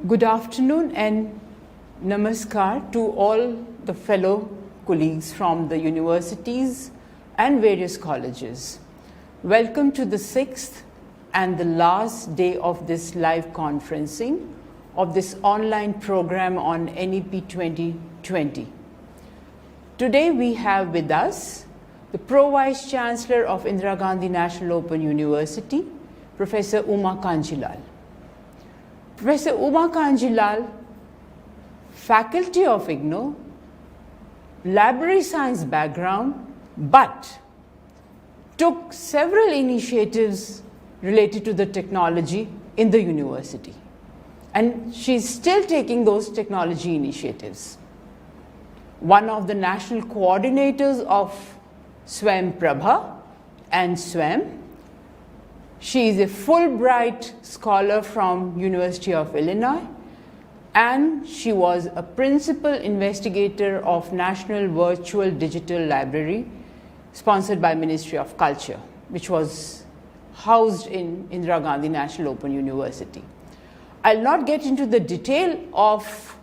Good afternoon and namaskar to all the fellow colleagues from the universities and various colleges. Welcome to the sixth and the last day of this live conferencing of this online program on NEP 2020. Today we have with us the Pro Vice Chancellor of Indira Gandhi National Open University, Professor Uma Kanjilal. Professor Uma Kanjilal, faculty of IGNOU, library science background, but took several initiatives related to the technology in the university. And she's still taking those technology initiatives. One of the national coordinators of Swayam Prabha and Swayam. She is a Fulbright scholar from University of Illinois, and she was a principal investigator of National Virtual Digital Library sponsored by Ministry of Culture, which was housed in Indira Gandhi National Open University. I'll not get into the detail of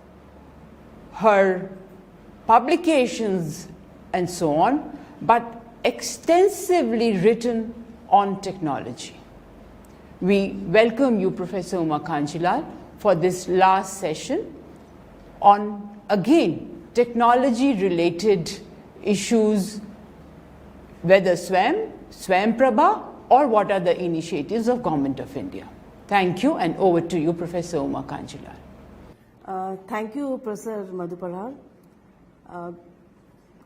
her publications and so on, but extensively written on technology. We welcome you, Professor Uma Kanjilal, for this last session on, again, technology-related issues, whether Swayam Prabha, or what are the initiatives of Government of India. Thank you, and over to you, Professor Uma Kanjilal. Thank you, Professor Madhuparal.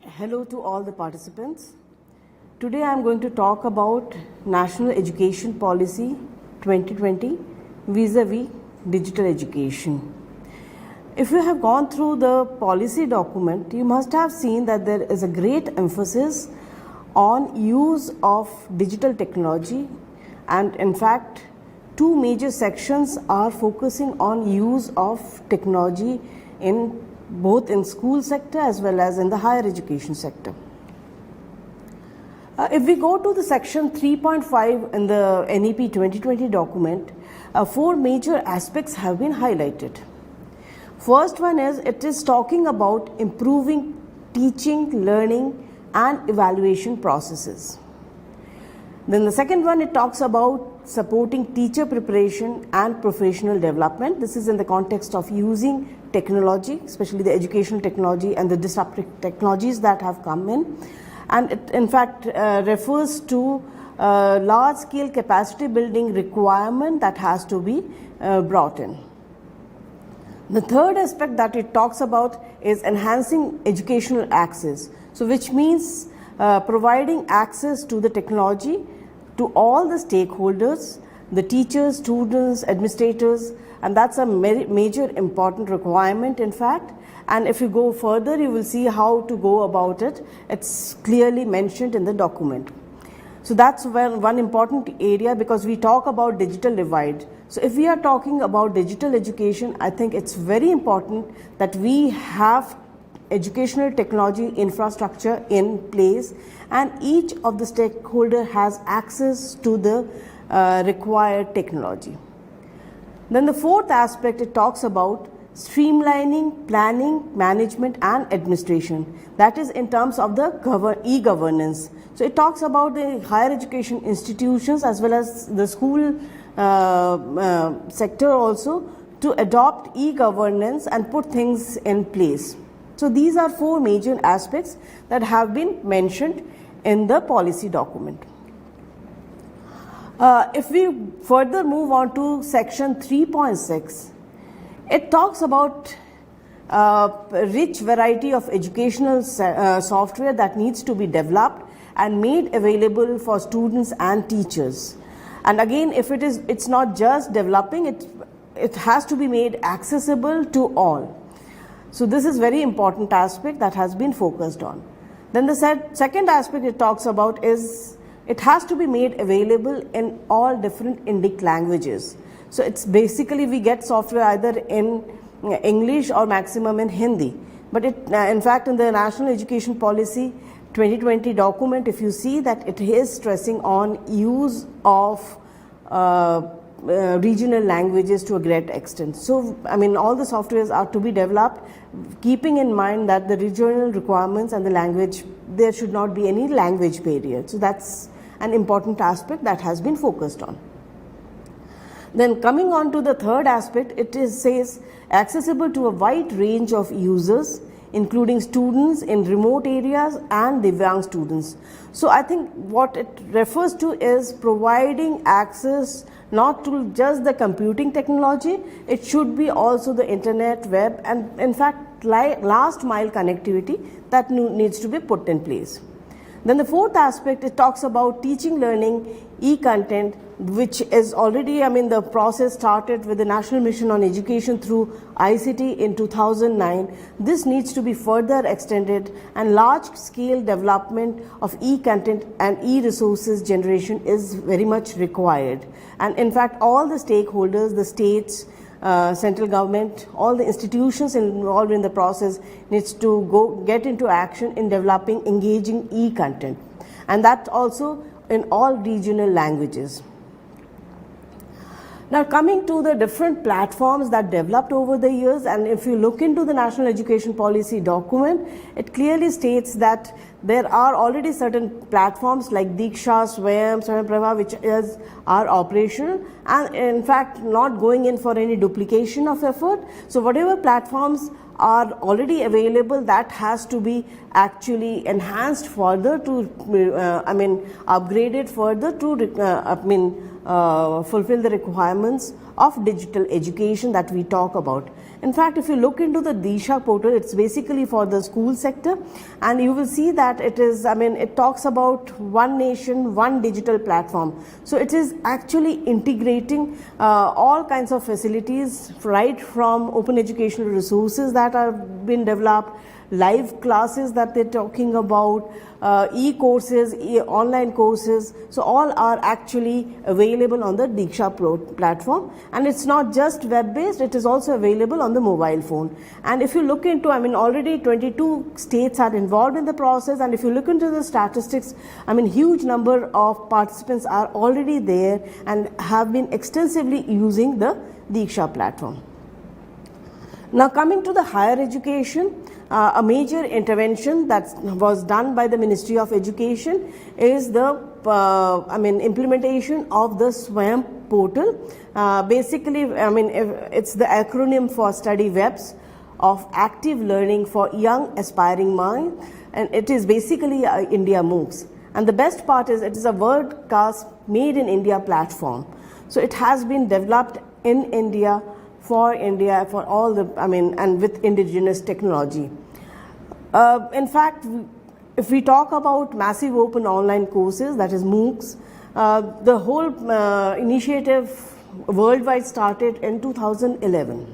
Hello to all the participants. Today I am going to talk about National Education Policy 2020 vis-a-vis digital education. If you have gone through the policy document, you must have seen that there is a great emphasis on use of digital technology, and in fact two major sections are focusing on use of technology in both in school sector as well as in the higher education sector. If we go to the section 3.5 in the NEP 2020 document, four major aspects have been highlighted. First one is, it is talking about improving teaching, learning and evaluation processes. Then the second one, it talks about supporting teacher preparation and professional development. This is in the context of using technology, especially the educational technology and the disruptive technologies that have come in. And it in fact refers to large scale capacity building requirement that has to be brought in. The third aspect that it talks about is enhancing educational access. So which means providing access to the technology to all the stakeholders, the teachers, students, administrators, and that's a major important requirement in fact. And if you go further, you will see how to go about it. It's clearly mentioned in the document. So that's one important area, because we talk about digital divide. So if we are talking about digital education, I think it's very important that we have educational technology infrastructure in place and each of the stakeholder has access to the required technology. Then the fourth aspect, it talks about streamlining planning, management and administration. That is in terms of the e-governance. So it talks about the higher education institutions as well as the school sector also to adopt e-governance and put things in place. So these are four major aspects that have been mentioned in the policy document. If we further move on to section 3.6, it talks about a rich variety of educational software that needs to be developed and made available for students and teachers. And again, if it's not just developing, it has to be made accessible to all. So this is very important aspect that has been focused on. Then the second aspect it talks about is it has to be made available in all different Indic languages. So it's basically we get software either in English or maximum in Hindi. But in fact in the National Education Policy 2020 document, if you see that it is stressing on use of regional languages to a great extent. So, I mean, all the softwares are to be developed keeping in mind that the regional requirements and the language, there should not be any language barrier. So, that's an important aspect that has been focused on. Then coming on to the third aspect, says accessible to a wide range of users, including students in remote areas and Divyang students. So I think what it refers to is providing access not to just the computing technology, it should be also the internet, web, and in fact last mile connectivity that needs to be put in place. Then the fourth aspect, it talks about teaching, learning, e-content, which is already, I mean, the process started with the National Mission on Education through ICT in 2009. This needs to be further extended, and large-scale development of e-content and e-resources generation is very much required. And in fact, all the stakeholders, the states, central government, all the institutions involved in the process needs to get into action in developing engaging e-content, and that also in all regional languages. Now coming to the different platforms that developed over the years, and if you look into the National Education Policy document, it clearly states that there are already certain platforms like Diksha, Swayam, Swayamprabha, which are operational and in fact not going in for any duplication of effort. So whatever platforms are already available, that has to be actually enhanced further to, upgraded further to, fulfill the requirements of digital education that we talk about. In fact, if you look into the Disha portal, it's basically for the school sector, and you will see that it is, it talks about one nation, one digital platform. So it is actually integrating all kinds of facilities, right from open educational resources that are being developed, live classes that they're talking about, e-courses, online courses. So all are actually available on the Diksha platform, and it's not just web-based, it is also available on the mobile phone. And if you look into, already 22 states are involved in the process, and if you look into the statistics, huge number of participants are already there and have been extensively using the Diksha platform. Now coming to the higher education, a major intervention that was done by the Ministry of Education is the implementation of the Swayam portal. Basically, it's the acronym for Study Webs of Active Learning for Young Aspiring Minds, and it is basically India MOOCs. And the best part is it is a world-class made in India platform. So it has been developed in India, for all the, and with indigenous technology. In fact, if we talk about massive open online courses, that is MOOCs, the whole initiative worldwide started in 2011.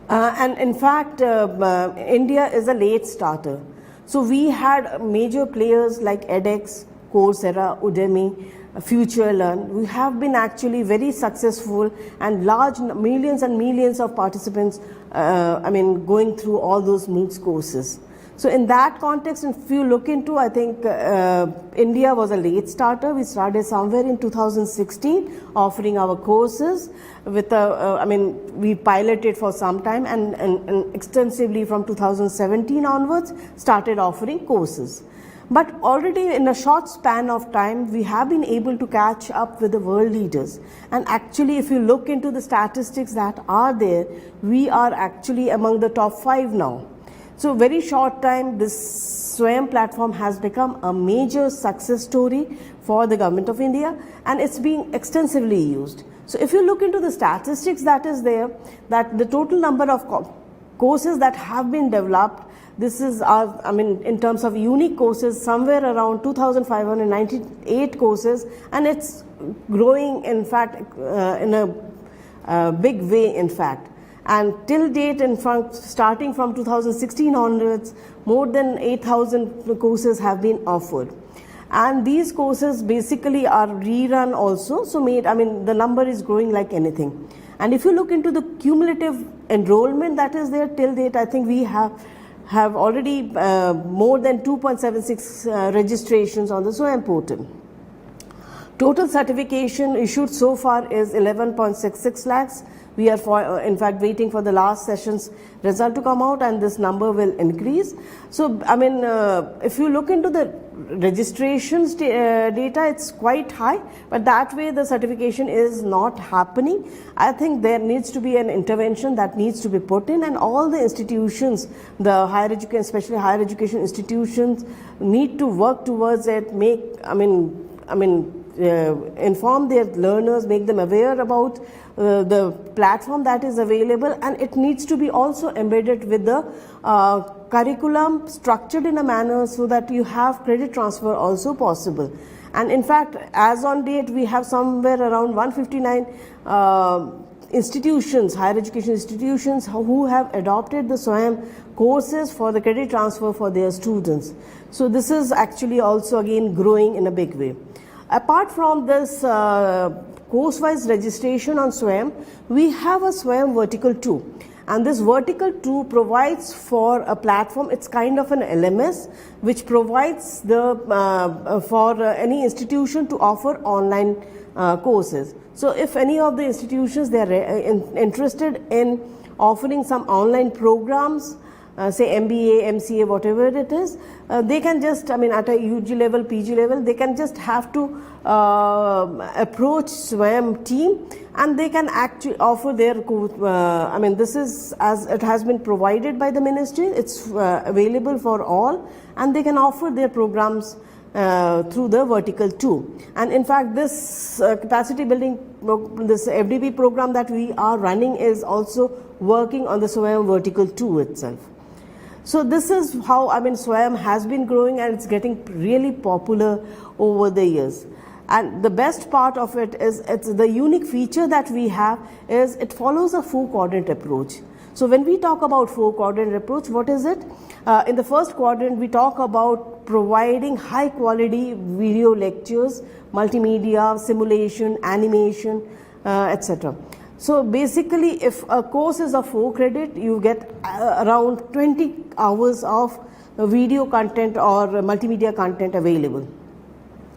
And in fact, India is a late starter. So we had major players like edX, Coursera, Udemy, Future Learn. We have been actually very successful, and large millions and millions of participants going through all those MOOCs courses. So in that context, if you look into, I think India was a late starter. We started somewhere in 2016 offering our courses with we piloted for some time, and extensively from 2017 onwards started offering courses. But already in a short span of time, we have been able to catch up with the world leaders. And actually, if you look into the statistics that are there, we are actually among the top 5 now. So very short time, this Swayam platform has become a major success story for the government of India, and it's being extensively used. So if you look into the statistics that is there, that the total number of courses that have been developed, this is in terms of unique courses, somewhere around 2,598 courses, and it's growing, in fact, in a big way, in fact. And till date, in fact, starting from 2016 onwards, more than 8,000 courses have been offered. And these courses basically are rerun also, so the number is growing like anything. And if you look into the cumulative enrollment that is there till date, I think we have already more than 2.76 registrations on the Swayam portal. Total certification issued so far is 11.66 lakhs. We are in fact waiting for the last session's result to come out, and this number will increase. So I mean, if you look into the registrations data, it's quite high, but that way the certification is not happening. I think there needs to be an intervention that needs to be put in, and all the institutions, the higher education, especially higher education institutions, need to work towards it. Inform their learners, make them aware about the platform that is available, and it needs to be also embedded with the curriculum, structured in a manner so that you have credit transfer also possible. And in fact, as on date, we have somewhere around 159 institutions, higher education institutions, who have adopted the SWAYAM courses for the credit transfer for their students. So this is actually also again growing in a big way. Apart from this course-wise registration on SWAYAM, we have a SWAYAM Vertical 2. And this Vertical 2 provides for a platform, it's kind of an LMS, which provides for any institution to offer online courses. So if any of the institutions, they are interested in offering some online programs, say MBA, MCA, whatever it is, they can just, at a UG level, PG level, they can just have to approach SWAYAM team, and they can actually offer their course. This is, as it has been provided by the ministry, it's available for all, and they can offer their programs through the Vertical 2. And in fact, this capacity building, this FDP program that we are running is also working on the SWAYAM Vertical 2 itself. So this is how SWAYAM has been growing, and it's getting really popular over the years. And the best part of it is, it's the unique feature that we have is it follows a 4-quadrant approach. So when we talk about 4-quadrant approach, what is it? In the first quadrant, we talk about providing high quality video lectures, multimedia, simulation, animation, etc. So basically, if a course is of 4 credit, you get around 20 hours of video content or multimedia content available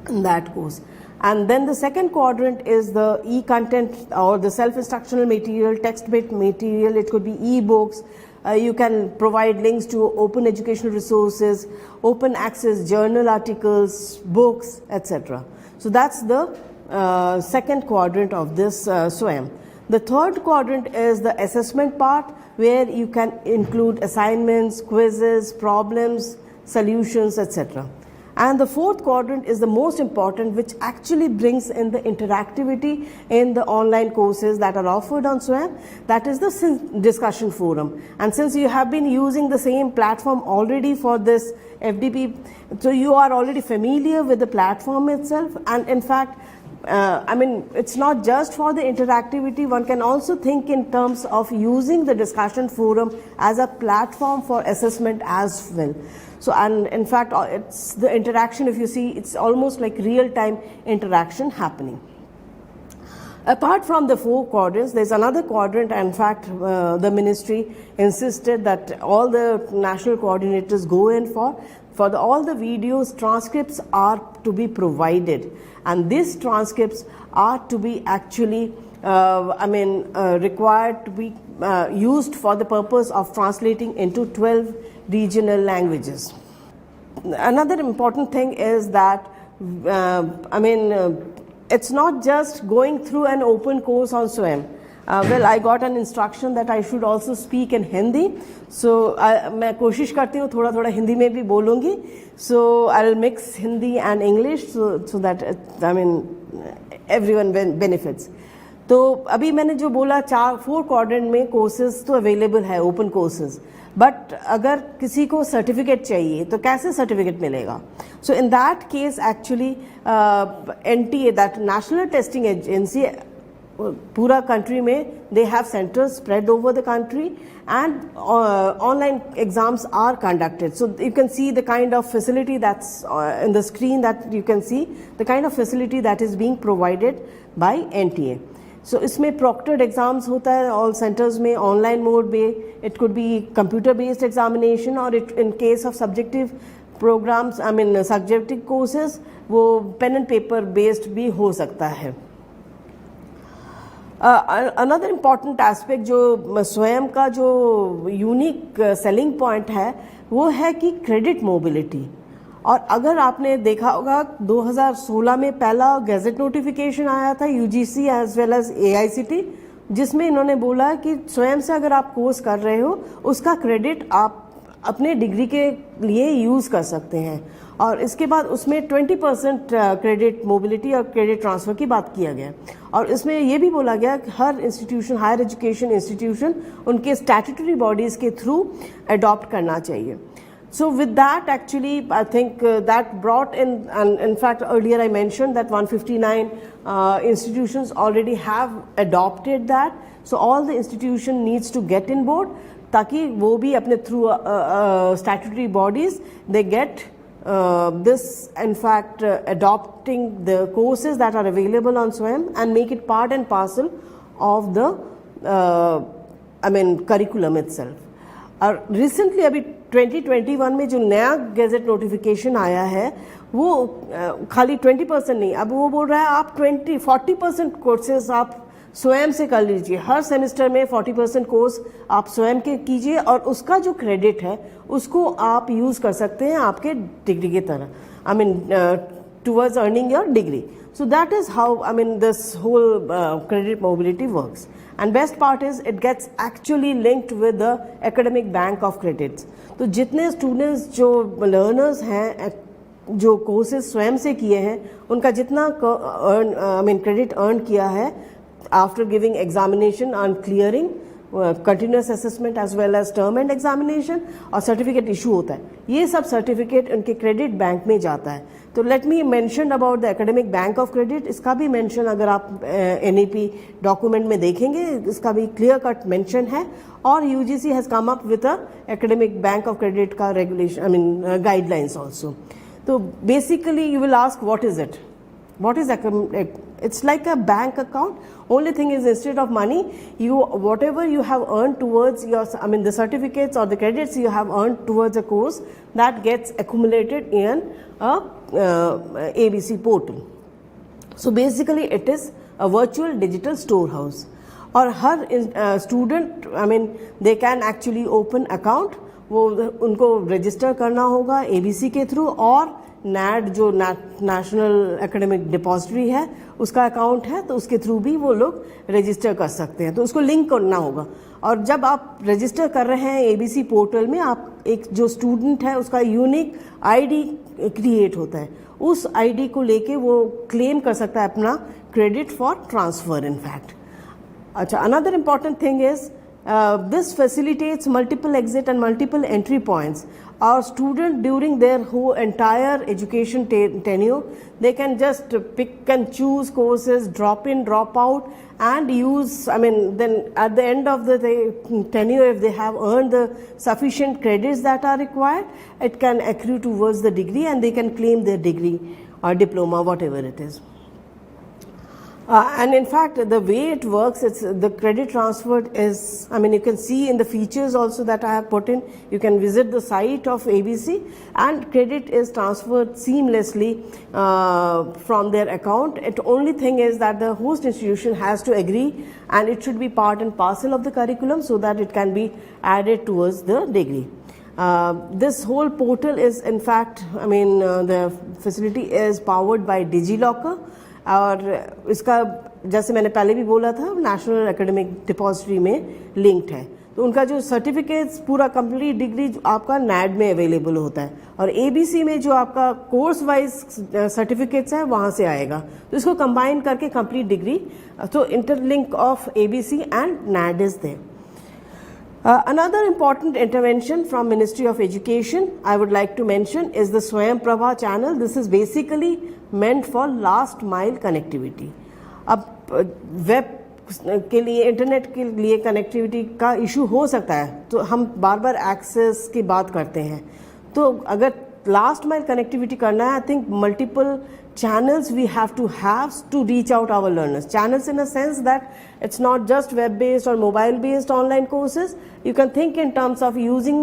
in that course. And then the second quadrant is the e-content or the self-instructional material, text-based material. It could be e-books. You can provide links to open educational resources, open access journal articles, books, etc. So that's the second quadrant of this SWAYAM. The third quadrant is the assessment part, where you can include assignments, quizzes, problems, solutions, etc. And the fourth quadrant is the most important, which actually brings in the interactivity in the online courses that are offered on SWAYAM. That is the discussion forum. And since you have been using the same platform already for this FDP, so you are already familiar with the platform itself. And in fact, it's not just for the interactivity. One can also think in terms of using the discussion forum as a platform for assessment as well. So, and in fact, it's the interaction, if you see, it's almost like real-time interaction happening. Apart from the 4 quadrants, there's another quadrant. In fact, the ministry insisted that all the national coordinators go in for all the videos, transcripts are to be provided. And these transcripts are to be actually required to be used for the purpose of translating into 12 regional languages. Another important thing is that it's not just going through an open course on SWAYAM. I got an instruction that I should also speak in Hindi, so मैं कोशिश करती हूँ थोड़ा हिंदी में भी बोलूँगी. So I'll mix Hindi and English so that everyone benefits. तो अभी मैंने जो बोला 4 quadrant में courses तो available है, open courses. But अगर किसी को certificate चाहिए तो कैसे certificate मिलेगा? So in that case, actually NTA, that National Testing Agency, पूरा country में they have centers spread over the country, and online exams are conducted. So you can see the kind of facility that's in the screen, that you can see the kind of facility that is being provided by NTA. So इसमें proctored exams होता है all centers में, online mode में. It could be computer based examination, or in case of subjective programs I mean subjective courses वो pen and paper based भी हो सकता है। अनदर इम्पॉर्टेंट एस्पेक्ट जो स्वयं का जो यूनिक सेलिंग पॉइंट है वो है कि क्रेडिट मोबिलिटी। और अगर आपने देखा होगा 2016 में पहला गैजेट नोटिफिकेशन आया था UGC as well as AICTE, जिसमें इन्होंने बोला कि स्वयं से अगर आप कोर्स कर रहे हो उसका क्रेडिट आप अपने डिग्री के लिए यूज़ कर सकते हैं। और इसके बाद उसमें 20% क्रेडिट मोबिलिटी और क्रेडिट ट्रांसफ़र की बात किया गया। और इसमें यह भी बोला गया कि हर इंस्टीट्यूशन, हायर एजुकेशन इंस्टीट्यूशन उनके स्टैट्यूटरी बॉडीज़ के थ्रू अडॉप्ट करना चाहिए। So with that, actually, I think that brought in, and in fact, earlier I mentioned that 159 institutions already have adopted that. So all the institution needs to get in board, ताकि वो भी अपने through statutory bodies they get this, in fact, adopting the courses that are available on SWAYAM and make it part and parcel of the, curriculum itself. और recently अभी 2021 में जो नया gadget notification आया है वो खाली 20% नहीं, अब वो बोल रहा है आप 40% कोर्सेज आप स्वयं से कर लीजिए। हर सेमेस्टर में 40% कोर्स आप स्वयं के कीजिए और उसका जो क्रेडिट है उसको आप यूज़ कर सकते हैं आपके डिग्री की तरह, towards earning your degree. So that is how this whole credit mobility works. And best part is it gets actually linked with the academic bank of credits. तो जितने students जो learners हैं जो courses स्वयं से किए हैं उनका जितना credit earn किया है after giving examination and clearing continuous assessment as well as term and examination और सर्टिफिकेट इशू होता है, ये सब सर्टिफिकेट उनके क्रेडिट बैंक में जाता है। तो let me mention about the academic bank of credit, इसका भी मेंशन अगर आप NEP डॉक्यूमेंट में देखेंगे इसका भी क्लियर कट मेंशन है। और UGC has come up with a academic bank of credit का रेगुलेशन गाइडलाइंस ऑल्सो। तो basically you will ask what is it, what is it's like a bank account. Only thing is instead of money, you whatever you have earned towards your the certificates or the credits you have earned towards a course that gets accumulated in a ABC portal. So basically it is a virtual digital storehouse. और हर student they can actually open account, वो उनको register करना होगा ABC के through, और NAD जो national academic depository है उसका अकाउंट है तो उसके थ्रू भी वो लोग रजिस्टर कर सकते हैं। तो उसको लिंक करना होगा और जब आप रजिस्टर कर रहे हैं ABC पोर्टल में आप एक जो स्टूडेंट है उसका यूनिक ID क्रिएट होता है, उस ID को लेके वो क्लेम कर सकता है अपना credit for transfer in fact. अच्छा, another important thing is this facilitates multiple exit and multiple entry points. Our student during their whole entire education tenure, they can just pick and choose courses, drop in, drop out, and use, then at the end of the tenure, if they have earned the sufficient credits that are required, it can accrue towards the degree and they can claim their degree or diploma, whatever it is. And in fact, the way it works, it's the credit transferred is, you can see in the features also that I have put in, you can visit the site of ABC and credit is transferred seamlessly from their account. The only thing is that the host institution has to agree and it should be part and parcel of the curriculum so that it can be added towards the degree. This whole portal is in fact, the facility is powered by DigiLocker. और इसका जैसे मैंने पहले भी बोला था national academic depository में linked है, तो उनका जो सर्टिफिकेट्स पूरा कंप्लीट डिग्री आपका NAD में अवेलेबल होता है और ABC में जो आपका कोर्स वाइज सर्टिफिकेट्स है वहाँ से आएगा, तो इसको कंबाइन करके कंप्लीट डिग्री, तो interlink of ABC and NAD is there. Another important intervention from Ministry of Education I would like to mention is the Swayam Prabha channel. This is basically meant for last mile connectivity. अब web के लिए, internet के लिए connectivity का issue हो सकता है, तो हम बार बार एक्सेस की बात करते हैं, तो अगर लास्ट माइल कनेक्टिविटी करना है, I think multiple channels we have to reach out our learners. Channels in a sense that it's not just web based or mobile based online courses. You can think in terms of using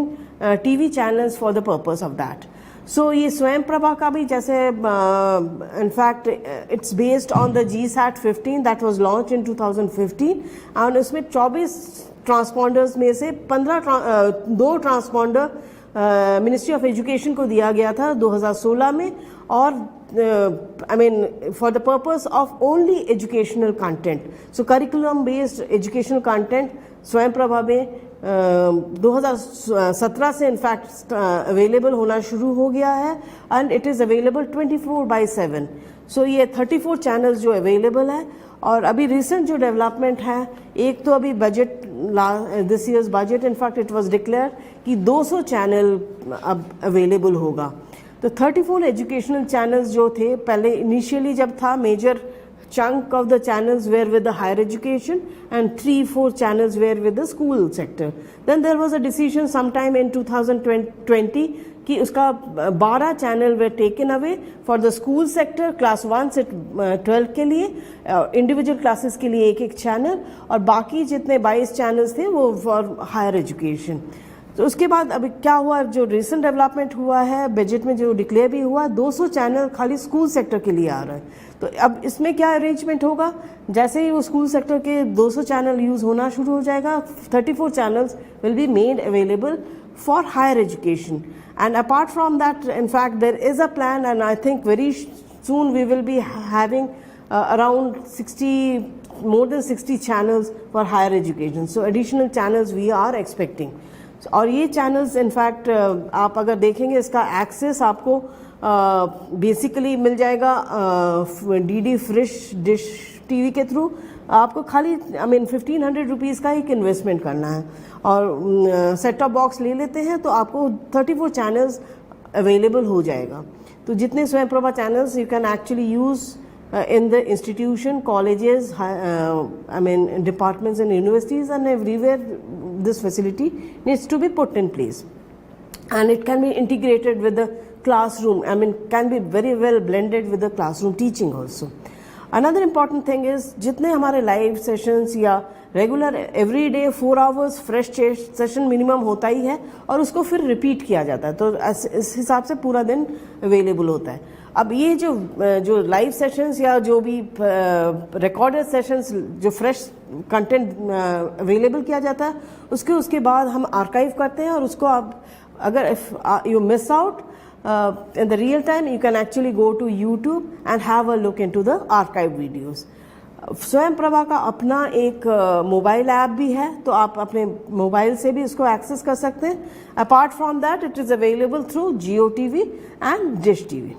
TV channels for the purpose of that. सो ये स्वयं प्रभा का भी जैसे in fact it's based on the GSAT 15 that was launch in 2015 और उसमें 24 ट्रांसपॉन्डर्स में से 2 transponder ministry of education को दिया गया था 2016 में और for the purpose of only educational content. So curriculum based educational content स्वयं प्रभा में 2017 से इनफैक्ट अवेलेबल होना शुरू हो गया है एंड इट इज़ अवेलेबल 24/7. सो ये 34 चैनल्स जो अवेलेबल है. और अभी रिसेंट जो डेवलपमेंट है, एक तो अभी budget this years budget in fact it was declare कि 200 चैनल अब अवेलेबल होगा. तो 34 एजुकेशनल चैनल्स जो थे पहले इनिशियली जब था, major chunk of the channels were with the higher education and 3-4 channels were with the school sector. Then there was a decision sometime in 2020 कि उसका 12 channel were taken away for the school sector, class 1 से 12 के लिए, individual classes के लिए एक channel और बाकी जितने 22 चैनल्स थे वो फॉर हायर एजुकेशन. तो उसके बाद अभी क्या हुआ, जो रिसेंट डेवलपमेंट हुआ है बजट में जो डिक्लेयर भी हुआ, 200 चैनल खाली स्कूल सेक्टर के लिए आ रहा है. तो अब इसमें क्या अरेंजमेंट होगा, जैसे ही वो स्कूल सेक्टर के 200 चैनल यूज़ होना शुरू हो जाएगा, 34 channels will be made available for higher education. And apart from that in fact there is a plan and I think very soon we will be having around 60, more than 60 channels for higher education. So additional channels we are expecting. और ये channels in fact आप अगर देखेंगे इसका access आपको basically मिल जाएगा DD फ्रिश dish TV के through. आपको खाली 1500 रुपीज़ का एक इन्वेस्टमेंट करना है और सेट टॉप बॉक्स ले लेते हैं तो आपको 34 चैनल्स अवेलेबल हो जाएगा. तो जितने स्वयं Prabha channels you can actually use in the institution, colleges, departments and universities and everywhere this facility needs to be put in place. And it can be integrated with the classroom, can be very well blended with the classroom teaching also. Another important thing is जितने हमारे live sessions या regular every day 4 hours fresh session minimum होता ही है और उसको फिर repeat किया जाता है, तो इस हिसाब से पूरा दिन available होता है. अब ये जो लाइव सेशंस या जो भी रिकॉर्डेड सेशंस जो फ्रेश कंटेंट अवेलेबल किया जाता है उसके बाद हम आर्काइव करते हैं और उसको आप अगर if you miss out in the real time you can actually go to YouTube and have a look into the archive videos. स्वयं प्रभा का अपना एक मोबाइल ऐप भी है, तो आप अपने मोबाइल से भी इसको एक्सेस कर सकते हैं. Apart from that it is available through Jio TV and dish TV.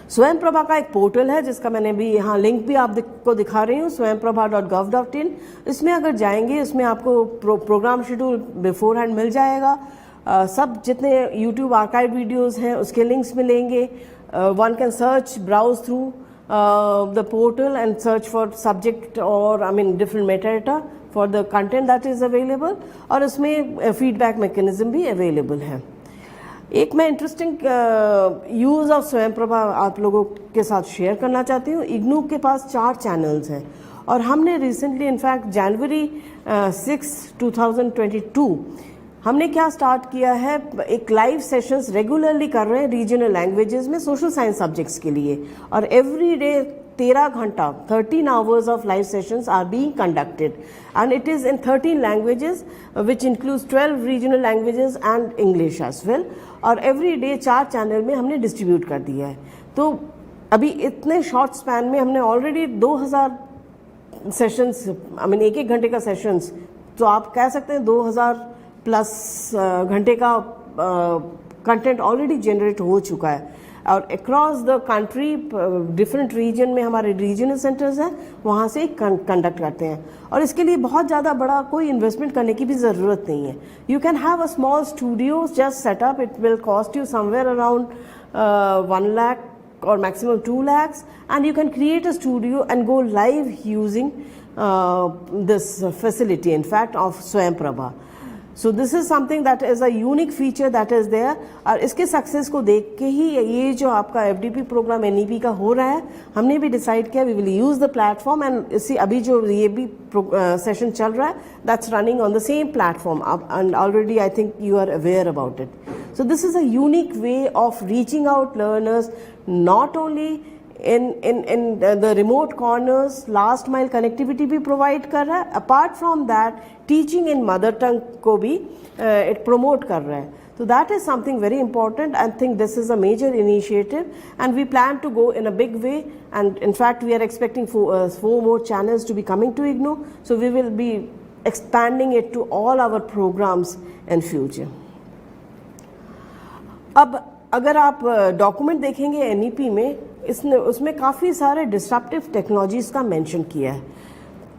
स्वयं प्रभा का एक पोर्टल है जिसका मैंने भी यहाँ लिंक भी आपको दिखा रही हूँ, swayamprabha.gov.in. इसमें अगर जाएंगे इसमें आपको प्रोग्राम शेड्यूल बिफोर हैंड मिल जाएगा. सब जितने YouTube आर्काइव वीडियोस हैं उसके लिंक्स मिलेंगे. One can search browse through the portal and search for subject और different metadata for the content that is available. और इसमें फीडबैक मैकेनिज्म भी अवेलेबल है. एक मैं इंटरेस्टिंग यूज़ ऑफ स्वयं प्रभा आप लोगों के साथ शेयर करना चाहती हूँ. इग्नू के पास 4 चैनल्स हैं और हमने रिसेंटली इनफैक्ट जनवरी 6, 2022 हमने क्या स्टार्ट किया है, एक लाइव सेशंस रेगुलरली कर रहे हैं रीजनल लैंग्वेजेस में सोशल साइंस सब्जेक्ट्स के लिए. और एवरी डे 13 घंटा 13 hours of live sessions are being conducted and it is in 13 languages which includes 12 regional languages and English as well. और एवरी डे 4 चैनल में हमने डिस्ट्रीब्यूट कर दिया है. तो अभी इतने शॉर्ट स्पैन में हमने ऑलरेडी 2000 सेशंस एक घंटे का सेशंस, तो आप कह सकते हैं 2000 प्लस घंटे का कंटेंट ऑलरेडी जनरेट हो चुका है. और across the country different region में हमारे रीजनल सेंटर्स हैं, वहाँ से कंडक्ट करते हैं. और इसके लिए बहुत ज़्यादा बड़ा कोई इन्वेस्टमेंट करने की भी ज़रूरत नहीं है. You can have a small studio just setup. It will cost you somewhere around 1 lakh or maximum 2 lakhs and you can create a studio and go live using this facility in fact of Swayam Prabha. So this is something that is a unique feature that is there. और इसके success को देख के ही ये जो आपका FDP programme NEP का हो रहा है, हमने भी डिसाइड किया we will use the platform. And इसी अभी जो ये भी सेशन चल रहा है that's running on the same platform and already I think you are aware about it. So this is a unique way of reaching out learners, not only in the remote corners, last mile connectivity भी provide कर रहा है, apart from that teaching in mother tongue को भी it promote कर रहा है. So that is something very important. I think this is a major initiative and we plan to go in a big way, and in fact we are expecting 4 more channels to be coming to IGNOU. So we will be expanding it to all our programs in future. अब अगर आप document देखेंगे NEP में, उसमें काफ़ी सारे disruptive technologies का mention किया है.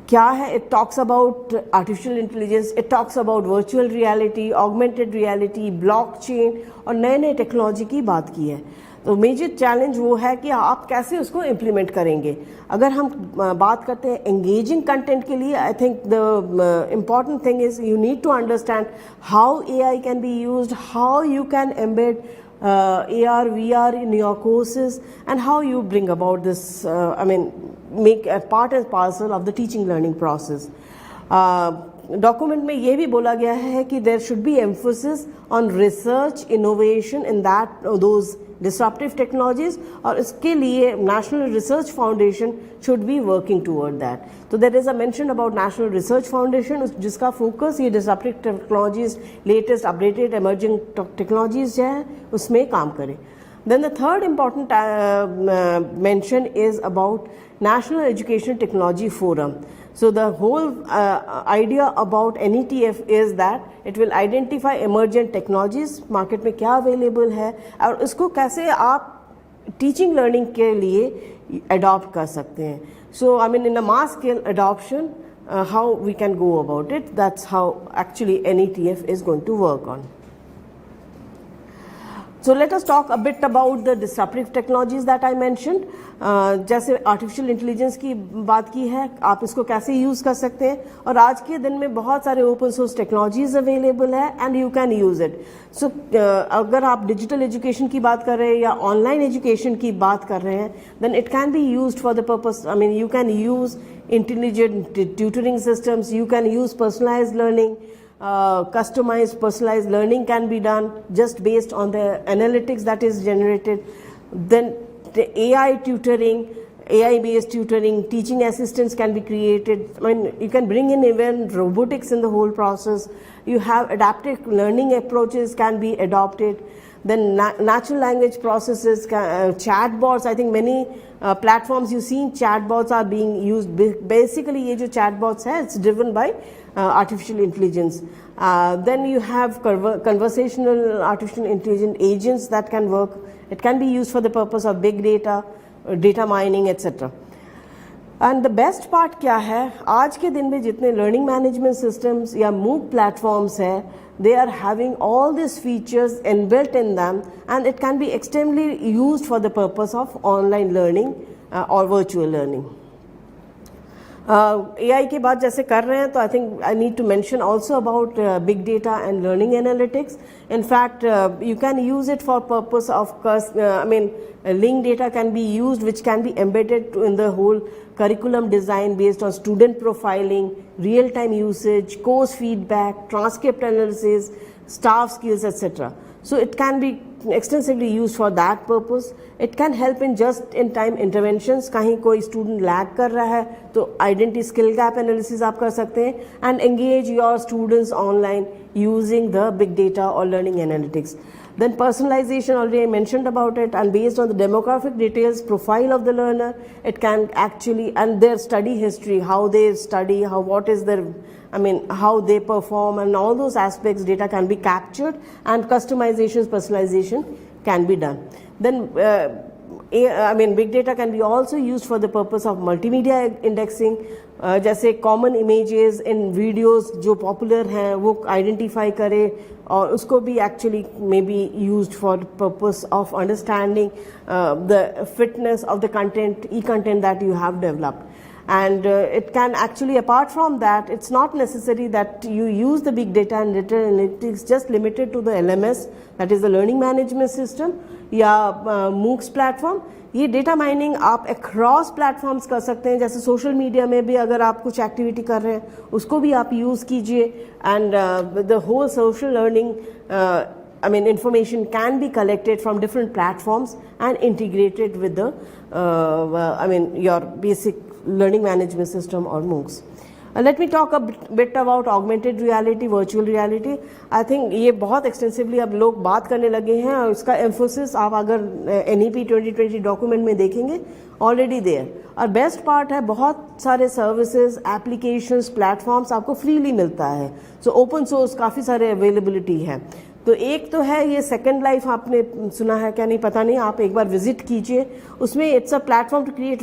क्या है? It talks about artificial intelligence, it talks about virtual reality, augmented reality, blockchain और नए नए टेक्नोलॉजी की बात की है. तो मेजर चैलेंज वो है कि आप कैसे उसको इम्प्लीमेंट करेंगे. अगर हम बात करते हैं एंगेजिंग कंटेंट के लिए, I think the important thing is you need to understand how AI can be used, how you can embed AR, VR in your courses, and how you bring about this, make a part and parcel of the teaching learning process. Document में ये भी बोला गया है कि there should be emphasis on research, innovation in those disruptive technologies, और इसके लिए National Research Foundation should be working toward that. So there is a mention about National Research Foundation जिसका focus ये disruptive technologies, latest updated emerging technologies जो है उसमें काम करे. Then the third important mention is about National Education Technology Forum. So the whole idea about NETF is that it will identify emergent technologies, market में क्या available है और उसको कैसे आप teaching learning के लिए adopt कर सकते हैं. So in a mass scale adoption, how we can go about it, that's how actually NETF is going to work on. So let us talk a bit about the disruptive technologies that I mentioned. जैसे artificial intelligence की बात की है, आप इसको कैसे use कर सकते हैं, और आज के दिन में बहुत सारे ओपन सोर्स टेक्नोलॉजीज अवेलेबल है and you can use it. So अगर आप डिजिटल एजुकेशन की बात कर रहे हैं या ऑनलाइन एजुकेशन की बात कर रहे हैं, then it can be used for the purpose. You can use intelligent tutoring systems, you can use personalized learning. Customized personalized learning can be done just based on the analytics that is generated. Then the AI tutoring, AI based tutoring, teaching assistants can be created. You can bring in even robotics in the whole process. You have adaptive learning approaches can be adopted. Then natural language processes, chatbots. I think many platforms you've seen chatbots are being used. Basically ये जो chatbots है, it's driven by artificial intelligence. Then you have conversational artificial intelligence agents that can work. It can be used for the purpose of big data, data mining, etc. And the best part क्या है, आज के दिन में जितने learning management systems या MOOC platforms है, they are having all these features inbuilt in them, and it can be extremely used for the purpose of online learning or virtual learning. AI की बात जैसे कर रहे हैं, तो I think I need to mention also about big data and learning analytics. In fact, you can use it for purpose of linked data can be used, which can be embedded in the whole curriculum design based on student profiling, real-time usage, course feedback, transcript analysis, staff skills, etc. So it can be extensively used for that purpose. It can help in just-in-time interventions. कहीं कोई student lag कर रहा है, तो identity skill gap analysis आप कर सकते हैं, and engage your students online using the big data or learning analytics. Then personalization, already I mentioned about it, and based on the demographic details, profile of the learner, it can actually, and their study history, how they study, what is their, how they perform, and all those aspects, data can be captured, and customizations, personalization can be done. Then big data can be also used for the purpose of multimedia indexing. जैसे common images in videos जो popular हैं वो identify करे, और उसको भी actually may be used for the purpose of understanding the fitness of the content, e-content that you have developed. And it can actually, apart from that, it's not necessary that you use the big data and data analytics just limited to the LMS, that is the learning management system, या MOOCs platform. ये data mining आप across platforms कर सकते हैं. जैसे social media में भी अगर आप कुछ एक्टिविटी कर रहे हैं, उसको भी आप यूज़ कीजिए, and the whole social learning information can be collected from different platforms and integrated with the your basic learning management system or MOOCs. Let me talk a bit about augmented reality, virtual reality. I think ये बहुत extensively अब लोग बात करने लगे हैं और इसका emphasis आप अगर NEP 2020 डॉक्यूमेंट में देखेंगे already there. और बेस्ट पार्ट है बहुत सारे सर्विसेज, एप्लीकेशंस, प्लेटफॉर्म्स आपको फ्रीली मिलता है. सो ओपन सोर्स काफ़ी सारे अवेलेबिलिटी है. तो एक तो है ये सेकंड लाइफ, आपने सुना है क्या नहीं पता नहीं, आप एक बार विजिट कीजिए. उसमें it's a platform to create,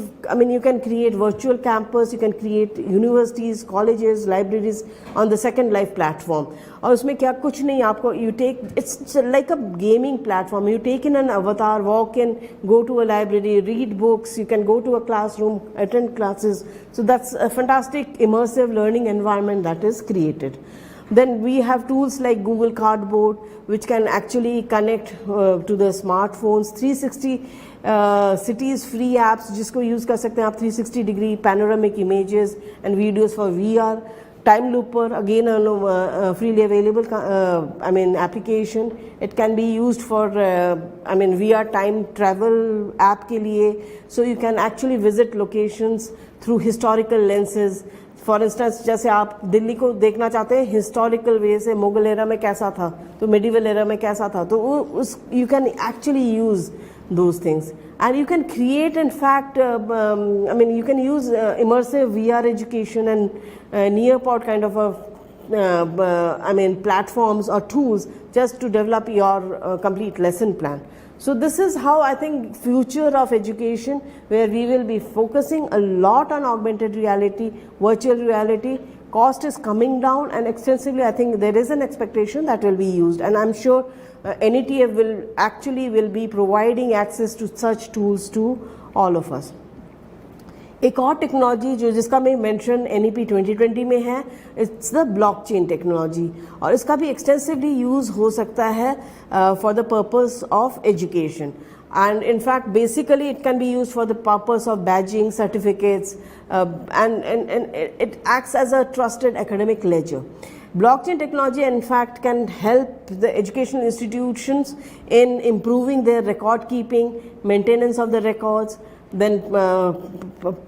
you can create virtual campus, you can create universities, colleges, libraries on the second life platform. और उसमें क्या कुछ नहीं, आपको you take, it's like a gaming platform. You take in an avatar, walk in, go to a library, read books, you can go to a classroom, attend classes. So that's a fantastic immersive learning environment that is created. Then we have tools like Google Cardboard, which can actually connect to the smartphones. 360 cities free apps जिसको use कर सकते हैं आप, 360 degree panoramic images and videos for VR. Time Looper, again a freely available application. It can be used for VR time travel app के लिए. So you can actually visit locations through historical lenses. For instance, जैसे आप दिल्ली को देखना चाहते हैं historical वे से, Mughal era में कैसा था, तो मेडिवल एरा में कैसा था, तो उस you can actually use those things. And you can create, in fact, you can use immersive VR education and nearpod kind of platforms or tools just to develop your complete lesson plan. So this is how I think future of education, where we will be focusing a lot on augmented reality, virtual reality. Cost is coming down, and extensively I think there is an expectation that will be used, and I'm sure NETF will be providing access to such tools to all of us. एक और technology जो जिसका मैं mention NEP 2020 में है, it's the blockchain technology, और इसका भी एक्सटेंसिवली यूज़ हो सकता है for the purpose of education. And in fact, basically it can be used for the purpose of badging, certificates, and it acts as a trusted academic ledger. Blockchain technology, in fact, can help the educational institutions in improving their record keeping, maintenance of the records, then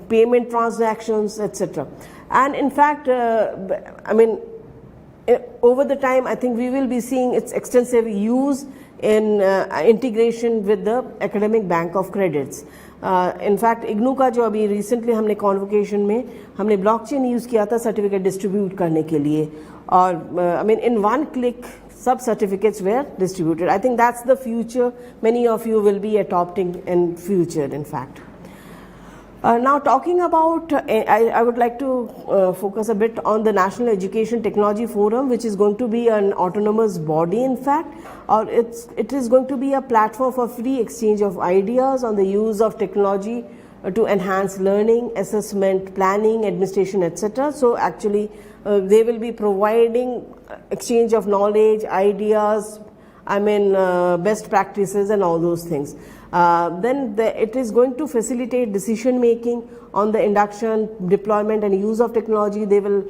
payment transactions, etc. And in fact, over the time, I think we will be seeing its extensive use in integration with the academic bank of credits. In fact, IGNU का जो अभी recently हमने convocation में हमने blockchain use किया था certificate distribute करने के लिए, और in one click sub certificates were distributed. I think that's the future many of you will be adopting in future, in fact. Now talking about, I would like to focus a bit on the National Education Technology Forum, which is going to be an autonomous body, in fact, or it is going to be a platform for free exchange of ideas on the use of technology to enhance learning, assessment, planning, administration, etc. So actually they will be providing exchange of knowledge, ideas, best practices and all those things. Then it is going to facilitate decision making on the induction, deployment and use of technology. They will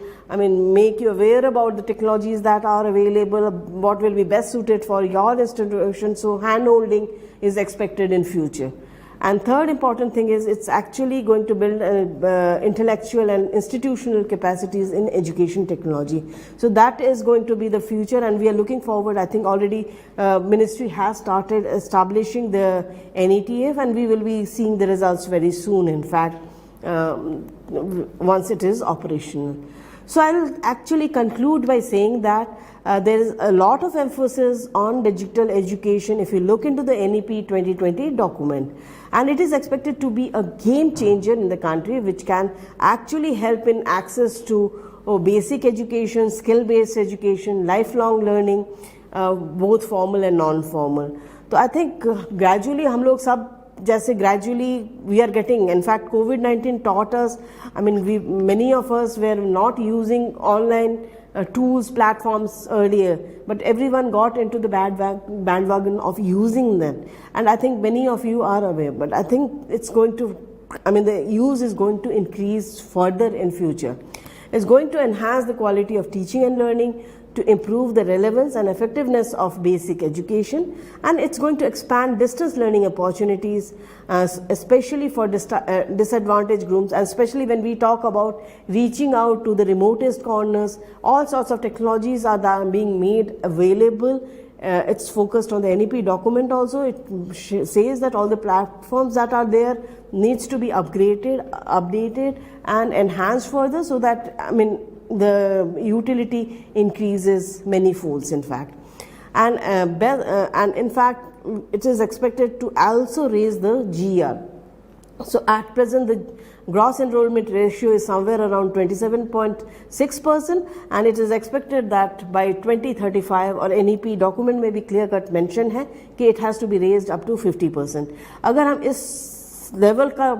make you aware about the technologies that are available, what will be best suited for your institution. So hand holding is expected in future. And third important thing is it's actually going to build intellectual and institutional capacities in education technology. So that is going to be the future, and we are looking forward. I think already ministry has started establishing the NETF, and we will be seeing the results very soon, in fact, once it is operational. So I will actually conclude by saying that there is a lot of emphasis on digital education if you look into the NEP 2020 document, and it is expected to be a game changer in the country, which can actually help in access to basic education, skill-based education, lifelong learning, both formal and non-formal. So I think gradually हम लोग सब जैसे gradually we are getting, in fact COVID-19 taught us, many of us were not using online tools, platforms earlier, but everyone got into the bandwagon of using them, and I think many of you are aware, but I think it's going to, the use is going to increase further in future. is going to enhance the quality of teaching and learning, to improve the relevance and effectiveness of basic education, and it's going to expand distance learning opportunities, especially for disadvantaged groups, and especially when we talk about reaching out to the remotest corners. All sorts of technologies are being made available. It's focused on the NEP document also. It says that all the platforms that are there needs to be updated and enhanced further, so that, I mean, the utility increases many folds, in fact. And in fact, it is expected to also raise the GR. So at present, the gross enrollment ratio is somewhere around 27.6%, and it is expected that by 2035, or NEP document में भी clear cut mention है कि it has to be raised up to 50%. अगर हम इस level का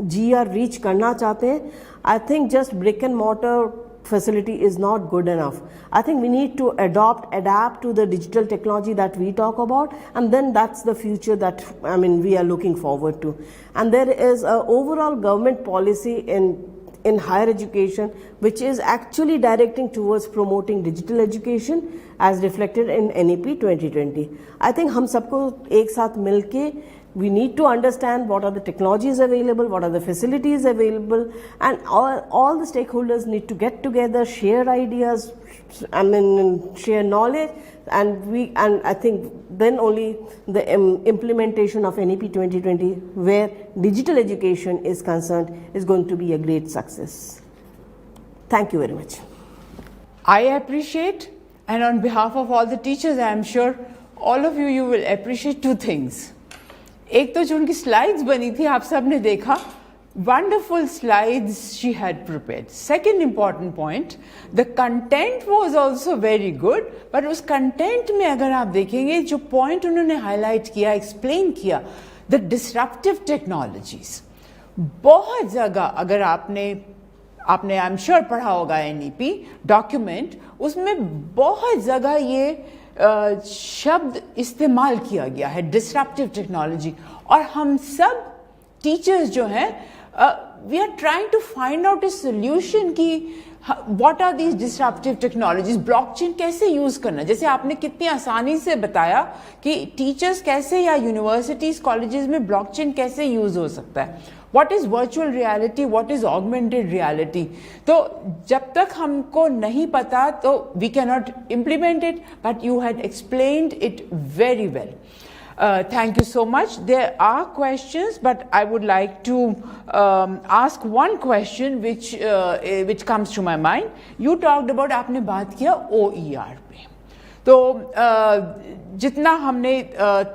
GR reach करना चाहते हैं, I think just brick and mortar facility is not good enough. I think we need to adapt to the digital technology that we talk about, and then that's the future that, I mean, we are looking forward to. And there is a overall government policy in higher education which is actually directing towards promoting digital education as reflected in NEP 2020. I think हम सबको एक साथ मिलके we need to understand what are the technologies available, what are the facilities available, and all the stakeholders need to get together, share ideas, I mean, share knowledge, and I think then only the implementation of NEP 2020, where digital education is concerned, is going to be a great success. Thank you very much. I appreciate, and on behalf of all the teachers, I am sure all of you will appreciate two things. एक तो जो उनकी slides बनी थी आप सब ने देखा, wonderful slides she had prepared. Second important point, the content was also very good, but उस content में अगर आप देखेंगे जो point उन्होंने highlight किया, explain किया, the disruptive technologies, बहुत जगह अगर आपने आई एम श्योर पढ़ा होगा NEP डॉक्यूमेंट, उसमें बहुत जगह ये शब्द इस्तेमाल किया गया है, डिसरप्टिव टेक्नोलॉजी. और हम सब टीचर्स जो हैं we are trying to find out a solution कि what are these disruptive technologies. Blockchain कैसे यूज करना, जैसे आपने कितनी आसानी से बताया कि टीचर्स कैसे या यूनिवर्सिटीज कॉलेजेस में ब्लॉकचेन कैसे यूज हो सकता है. What is virtual reality? What is augmented reality? तो जब तक हमको नहीं पता तो we cannot implement it, but you had explained it very well. Thank you so much. There are questions, but I would like to ask one question which comes to my mind. You talked about, आपने बात किया OER पे. तो जितना हमने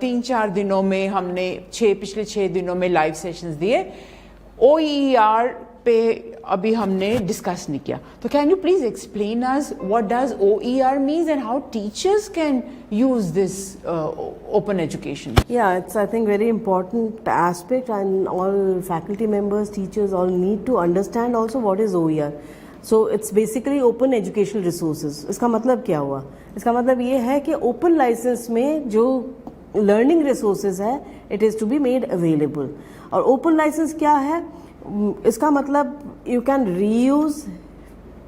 3-4 दिनों में हमने पिछले 6 दिनों में लाइव सेशंस दिए, OER पे अभी हमने डिस्कस नहीं किया. तो can you please explain us what does OER means and how teachers can use this open education? Yeah, it's, I think, very important aspect, and all faculty members, teachers all need to understand also what is OER. So it's basically open educational resources. इसका मतलब क्या हुआ? इसका मतलब ये है कि open license में जो लर्निंग रिसोर्सेज है, it is to be made available. और ओपन लाइसेंस क्या है? इसका मतलब you can reuse,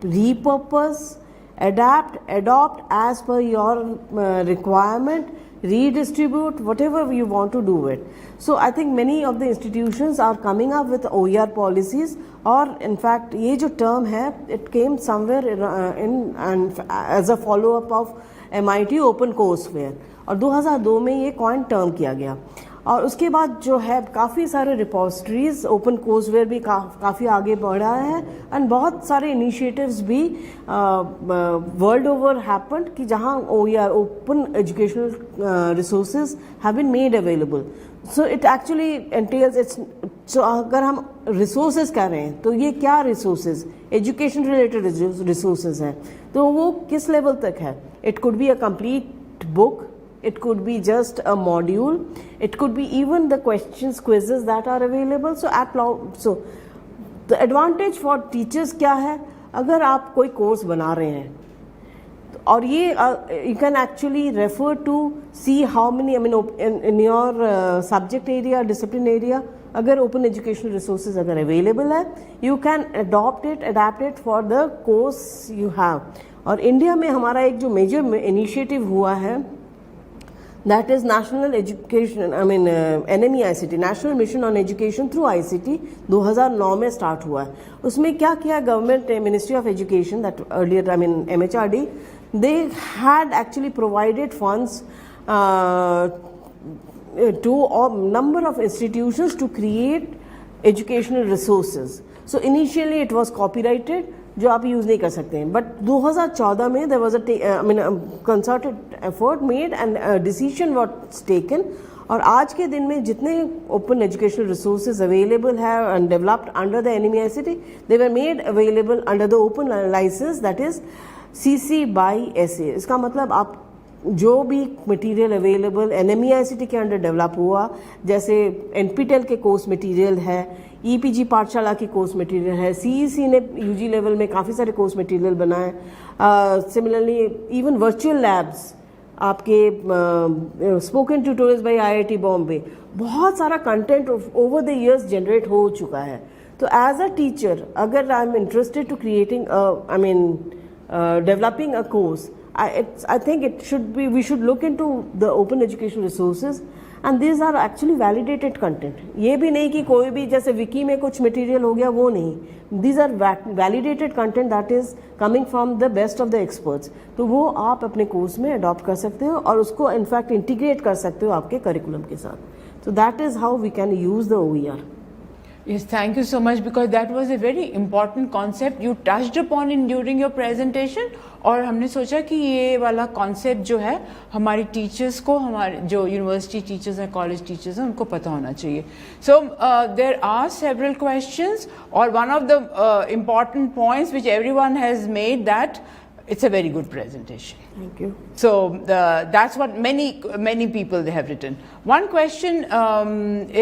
repurpose, adapt, adopt as per your requirement, redistribute, whatever you want to do it. So I think many of the institutions are coming up with OER policies, or in fact ये जो term है, it came somewhere in and as a follow up of MIT Open Courseware, और 2002 में ये coin term किया गया. और उसके बाद जो है काफ़ी सारे रिपोजिटरीज, ओपन कोर्सवेयर भी काफ़ी आगे बढ़ा है, एंड बहुत सारे इनिशिएटिव्स भी वर्ल्ड ओवर हैपेंड कि जहाँ OER, open educational resources have been made available. So it actually entails its, so अगर हम रिसोर्सेज कह रहे हैं तो ये क्या रिसोर्सेज, एजुकेशन रिलेटेड रिसोर्सेज हैं, तो वो किस लेवल तक है? It could be a complete book, it could be just a module, it could be even the questions, quizzes that are available. So the advantage for teachers क्या है? अगर आप कोई कोर्स बना रहे हैं और ये you can actually refer to see how many, I mean in your subject area, discipline area, अगर ओपन एजुकेशनल रिसोर्सेज अगर अवेलेबल है, you can adapt it for the course you have. और इंडिया में हमारा एक जो मेजर इनिशिएटिव हुआ है, that is national education, I mean NMEICT, national mission on education through ICT, 2009 में स्टार्ट हुआ है. उसमें क्या किया government, ministry of education, that earlier I mean MHRD, they had actually provided funds to a number of institutions to create educational resources. So initially it was copyrighted, जो आप use नहीं कर सकते हैं. बट 2014 में there was a concerted effort made and a decision was taken. और आज के दिन में जितने ओपन एजुकेशनल रिसोर्सेज अवेलेबल है and developed under the NMEICT, they were made available under the open license, that is CC by SA. इसका मतलब आप जो भी मटेरियल अवेलेबल NMEICT के अंडर डेवलप हुआ, जैसे NPTEL के कोर्स मटेरियल है, EPG पाठशाला की कोर्स मटेरियल है, CEC ने UG लेवल में काफ़ी सारे कोर्स मटेरियल बनाए. सिमिलरली इवन वर्चुअल लैब्स, आपके spoken tutorials by IIT Bombay, बहुत सारा content over the years generate हो चुका है. तो एज अ टीचर अगर I am interested to creating developing a course, I think we should look into the open educational resources, and these are actually validated content. ये भी नहीं कि कोई भी जैसे विकी में कुछ मटेरियल हो गया, वो नहीं. These are validated content that is coming from the best of the experts. तो वो आप अपने कोर्स में अडॉप्ट कर सकते हो और उसको इनफैक्ट इंटीग्रेट कर सकते हो आपके करिकुलम के साथ. So that is how we can use the OER. Yes, thank you so much, because that was a very important concept you touched upon in during your presentation. और हमने सोचा कि ये वाला कॉन्सेप्ट जो है हमारी टीचर्स को, हमारे जो यूनिवर्सिटी टीचर्स हैं, कॉलेज टीचर्स हैं, उनको पता होना चाहिए. So there are several questions, और one of the important points which everyone has made that it's a very good presentation. Thank you. So that's what many people they have written. One question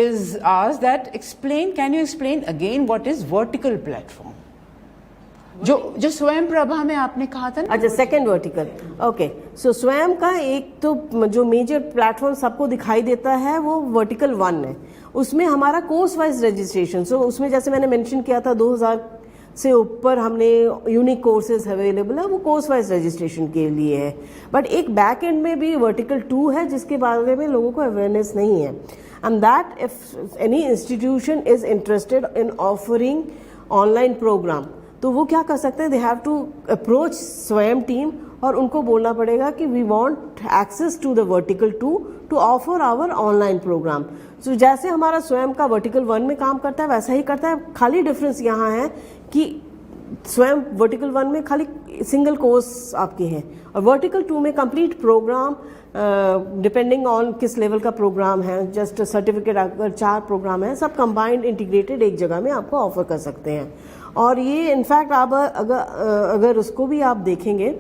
is asked that can you explain again what is vertical platform? जो स्वयं प्रभा में आपने कहा था ना. अच्छा, second vertical. Okay, सो स्वयं का एक तो जो मेजर प्लेटफॉर्म सबको दिखाई देता है वो वर्टिकल 1 है. उसमें हमारा कोर्स वाइज रजिस्ट्रेशन, सो उसमें जैसे मैंने मेंशन किया था 2000 से ऊपर हमने यूनिक कोर्सेज अवेलेबल है, वो कोर्स वाइज रजिस्ट्रेशन के लिए है. बट एक बैक एंड में भी वर्टिकल 2 है जिसके बारे में लोगों को अवेयरनेस नहीं है. And that if any institution is interested in offering online program, तो वो क्या कर सकते हैं, they have to approach Swayam team और उनको बोलना पड़ेगा कि we want access to the vertical 2 to offer our online program. So जैसे हमारा स्वयं का वर्टिकल 1 में काम करता है वैसा ही करता है. खाली डिफरेंस यहाँ है कि स्वयं वर्टिकल 1 में खाली सिंगल कोर्स आपके हैं और वर्टिकल 2 में कंप्लीट प्रोग्राम, डिपेंडिंग ऑन किस लेवल का प्रोग्राम है, जस्ट सर्टिफिकेट अगर 4 प्रोग्राम है, सब कंबाइंड इंटीग्रेटेड एक जगह में आपको ऑफर कर सकते हैं. और ये इनफैक्ट आप अगर उसको भी आप देखेंगे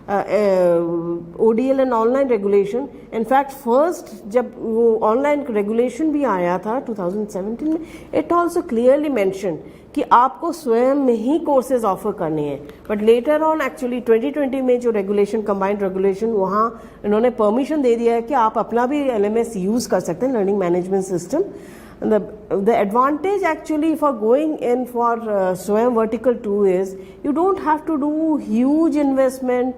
ODL and online regulation, in fact first जब वो ऑनलाइन रेगुलेशन भी आया था 2017 में, इट ऑल्सो क्लियरली मेंशन कि आपको स्वयं में ही कोर्सेज ऑफर करने हैं. बट लेटर ऑन एक्चुअली 2020 में जो रेगुलेशन, कंबाइंड रेगुलेशन, वहाँ इन्होंने परमिशन दे दिया है कि आप अपना भी LMS यूज कर सकते हैं, learning management system. The advantage actually for going in for Swayam Vertical 2 is you don't have to do huge investment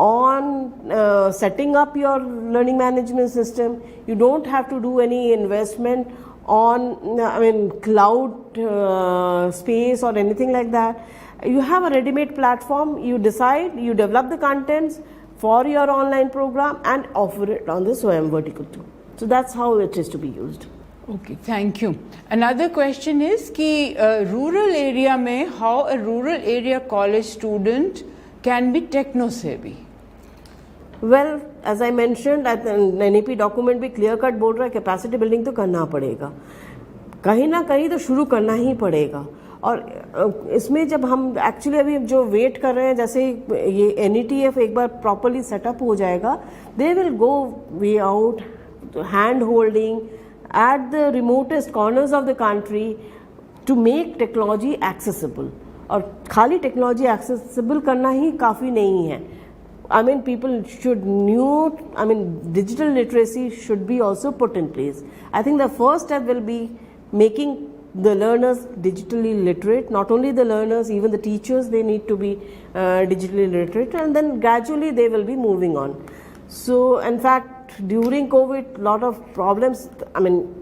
on setting up your learning management system. You don't have to do any investment on cloud space or anything like that. You have a ready-made platform. You decide, you develop the contents for your online program and offer it on the Swayam Vertical 2. So that's how it is to be used. Okay, thank you. Another question is कि rural area में how a rural area college student can be techno savvy? Well, as I mentioned, NEP document भी clear cut बोल रहा है capacity building तो करना पड़ेगा, कहीं ना कहीं तो शुरू करना ही पड़ेगा. और इसमें जब हम एक्चुअली अभी जो वेट कर रहे हैं, जैसे ये NETF एक बार प्रॉपरली सेटअप हो जाएगा, they will go way out hand holding at the remotest corners of the country to make technology accessible. और खाली टेक्नोलॉजी accessible करना ही काफ़ी नहीं है. People should digital literacy should be also put in place. I think the first step will be making the learners digitally literate. Not only the learners, even the teachers, they need to be digitally literate, and then gradually they will be moving on. So in fact, during COVID, lot of problems, I mean,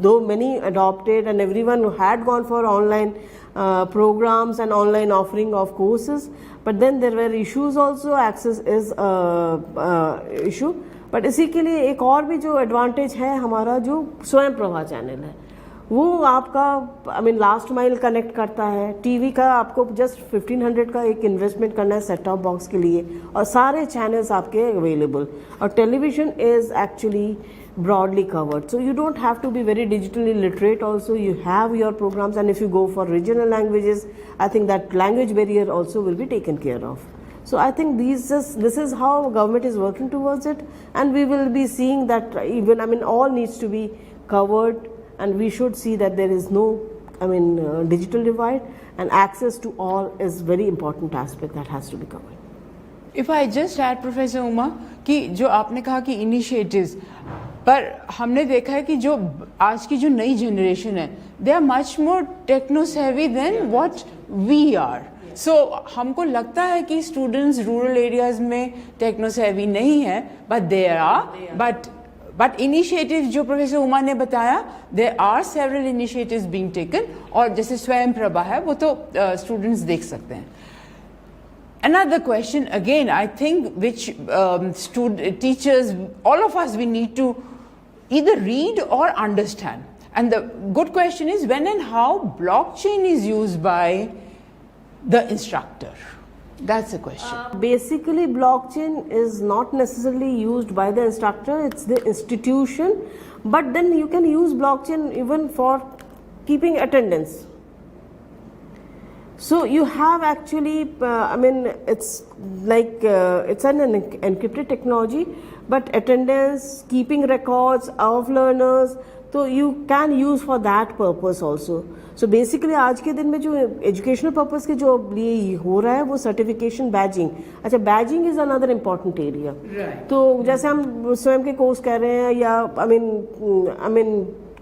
though many adopted and everyone had gone for online programs and online offering of courses, but then there were issues also. Access is issue, but इसी के लिए एक और भी जो advantage है हमारा जो स्वयं प्रभा चैनल है, वो आपका लास्ट माइल कनेक्ट करता है. टीवी का आपको जस्ट 1500 का एक इन्वेस्टमेंट करना है सेट टॉप बॉक्स के लिए, और सारे चैनल्स आपके अवेलेबल. और television is actually broadly covered, so you don't have to be very digitally literate. Also, you have your programs, and if you go for regional languages, I think that language barrier also will be taken care of. So I think this is how government is working towards it, and we will be seeing that even all needs to be covered, and we should see that there is no digital divide, and access to all is very important aspect that has to be covered. If I just add, Professor Uma, कि जो आपने कहा कि initiatives, पर हमने देखा है कि जो आज की जो नई जनरेशन है, they are much more techno savvy than what we are. So हमको लगता है कि स्टूडेंट्स रूरल एरियाज में टेक्नो सेवी नहीं है, but there are, but initiatives जो प्रोफेसर उमा ने बताया, there are several initiatives being taken, और जैसे स्वयं प्रभा है वो तो स्टूडेंट्स देख सकते हैं. Another question, again, I think, which teachers, all of us, we need to either read or understand. And the good question is when and how blockchain is used by the instructor. That's the question. Basically, blockchain is not necessarily used by the instructor, it's the institution. But then you can use blockchain even for keeping attendance. So you have actually, it's like, it's an encrypted technology, but attendance, keeping records of learners, so you can use for that purpose also. So basically आज के दिन में जो educational purpose के जो लिए हो रहा है वो certification badging. अच्छा, badging is another important area. Right. तो जैसे हम स्वयं के कोर्स कर रहे हैं या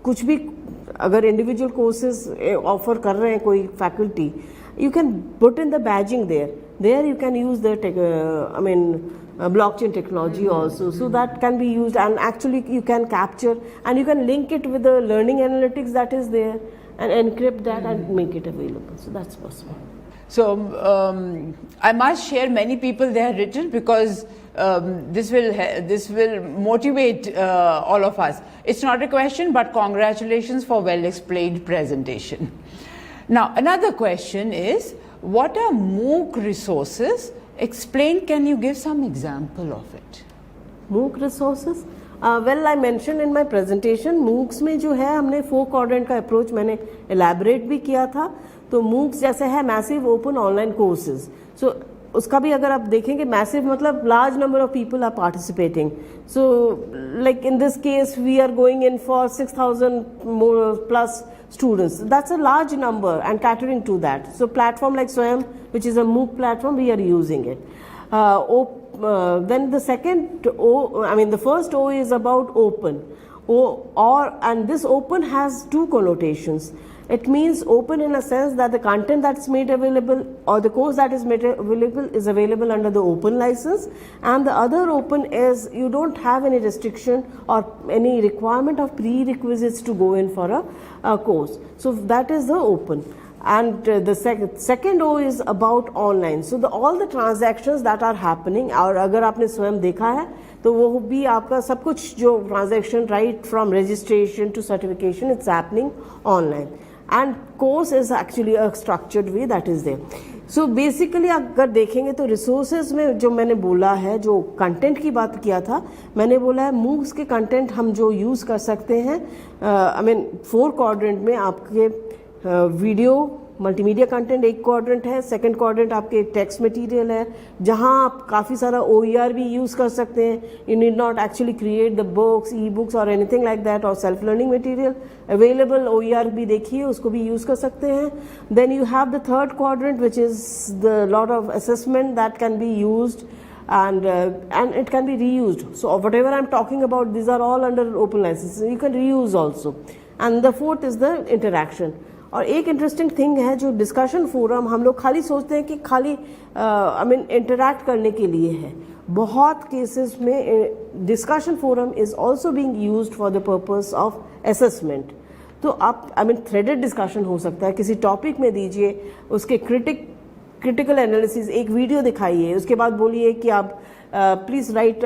कुछ भी अगर individual courses offer कर रहे हैं कोई faculty, you can put in the badging there. There you can use the blockchain technology also. So that can be used, and actually you can capture and you can link it with the learning analytics that is there and encrypt that and make it available. So that's possible. So I must share many people they have written because this will motivate all of us. It's not a question, but congratulations for well explained presentation. Now another question is, what are MOOC resources? Explain, can you give some example of it? MOOC resources? Well, I mentioned in my presentation, MOOCs में जो है हमने 4 quadrant का approach मैंने elaborate भी किया था. तो MOOCs जैसे है massive open online courses. So उसका भी अगर आप देखेंगे massive मतलब large number of people are participating. So like in this case we are going in for 6,000 more plus students. That's a large number and catering to that. So platform like Swayam, which is a MOOC platform, we are using it. Then the second O, the first O is about open. And this open has 2 connotations. It means open in a sense that the content that's made available or the course that is made available is available under the open license, and the other open is you don't have any restriction or any requirement of prerequisites to go in for a course. So that is the open. And the second O is about online. So all the transactions that are happening, और अगर आपने स्वयं देखा है तो वो भी आपका सब कुछ जो transaction right from registration to certification, it's happening online. And course is actually a structured way that is there. So basically अगर देखेंगे तो resources में जो मैंने बोला है, जो content की बात किया था, मैंने बोला है MOOCs के content हम जो use कर सकते हैं, 4 quadrant में आपके वीडियो मल्टीमीडिया कंटेंट एक क्वाड्रेंट है, सेकंड क्वाड्रेंट आपके टेक्स्ट मटेरियल है जहां आप काफ़ी सारा OER भी यूज़ कर सकते हैं. You need not actually create the books, e books और एनीथिंग लाइक दैट, और self learning material available OER भी देखिए, उसको भी यूज़ कर सकते हैं. Then you have the third quadrant which is the lot of assessment that can be used and it can be reused. So whatever I'm talking about, these are all under open license. You can reuse also. and the fourth is the interaction. और एक interesting thing है जो discussion forum हम लोग खाली सोचते हैं कि खाली इंटरैक्ट करने के लिए है. बहुत केसेस में discussion forum is also being used for the purpose of assessment. तो आप थ्रेडेड डिस्कशन हो सकता है, किसी टॉपिक में दीजिए, उसके क्रिटिकल एनालिसिस, एक वीडियो दिखाइए, उसके बाद बोलिए कि आप please right